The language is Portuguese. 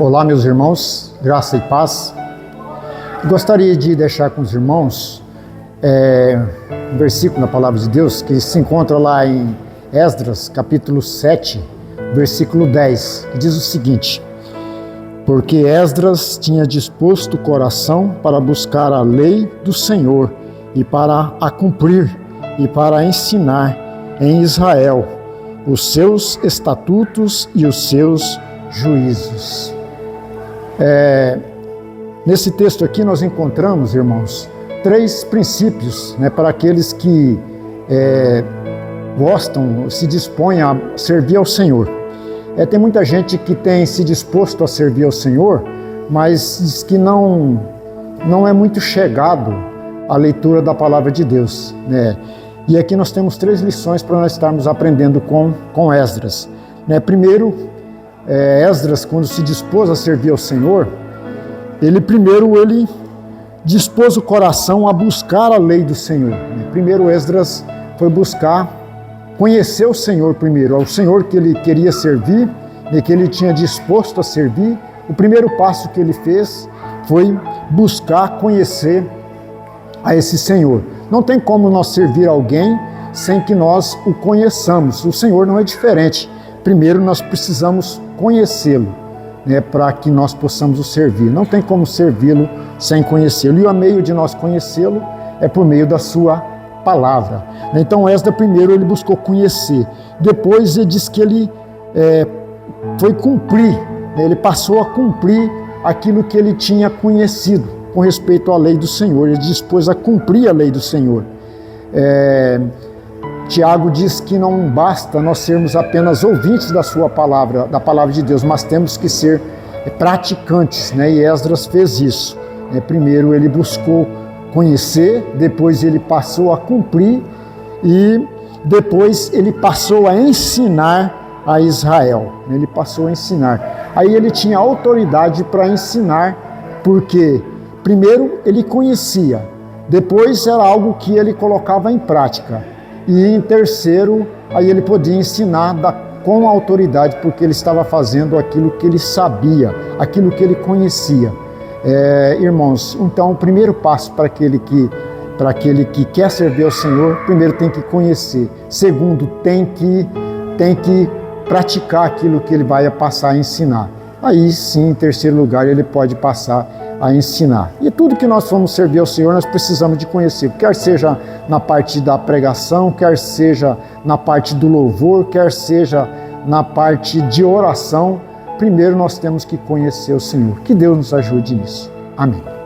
Olá, meus irmãos, graça e paz. Gostaria de deixar com os irmãos um versículo na Palavra de Deus que se encontra lá em Esdras, capítulo 7, versículo 10, que diz o seguinte: porque Esdras tinha disposto o coração para buscar a lei do Senhor e para a cumprir e para ensinar em Israel os seus estatutos e os seus juízos. Nesse texto aqui nós encontramos, irmãos, três princípios, para aqueles que gostam, se dispõem a servir ao Senhor. Tem muita gente que tem se disposto a servir ao Senhor, mas diz que não é muito chegado à leitura da Palavra de Deus, E aqui nós temos três lições para nós estarmos aprendendo com Esdras. Primeiro, Esdras, quando se dispôs a servir ao Senhor, ele dispôs o coração a buscar a lei do Senhor. Primeiro Esdras foi buscar conhecer o Senhor primeiro, ao Senhor que ele queria servir, que ele tinha disposto a servir. O primeiro passo que ele fez foi buscar conhecer a esse Senhor. Não tem como nós servir alguém sem que nós o conheçamos. O Senhor não é diferente. Primeiro nós precisamos conhecê-lo, para que nós possamos o servir. Não tem como servi-lo sem conhecê-lo. E o meio de nós conhecê-lo é por meio da sua palavra. Então Esdras primeiro ele buscou conhecer. Depois ele diz que ele foi cumprir, ele passou a cumprir aquilo que ele tinha conhecido com respeito à lei do Senhor. Ele dispôs a cumprir a lei do Senhor. Tiago diz que não basta nós sermos apenas ouvintes da sua palavra, da palavra de Deus, mas temos que ser praticantes, E Esdras fez isso. Primeiro ele buscou conhecer, depois ele passou a cumprir e depois ele passou a ensinar a Israel. Ele passou a ensinar. Aí ele tinha autoridade para ensinar, porque primeiro ele conhecia, depois era algo que ele colocava em prática. E em terceiro, aí ele podia ensinar com autoridade, porque ele estava fazendo aquilo que ele sabia, aquilo que ele conhecia. Irmãos, então o primeiro passo para aquele que quer servir ao Senhor, primeiro tem que conhecer. Segundo, tem que praticar aquilo que ele vai passar a ensinar. Aí sim, em terceiro lugar, ele pode passar a ensinar. E tudo que nós vamos servir ao Senhor, nós precisamos de conhecer, quer seja na parte da pregação, quer seja na parte do louvor, quer seja na parte de oração. Primeiro nós temos que conhecer o Senhor. Que Deus nos ajude nisso. Amém.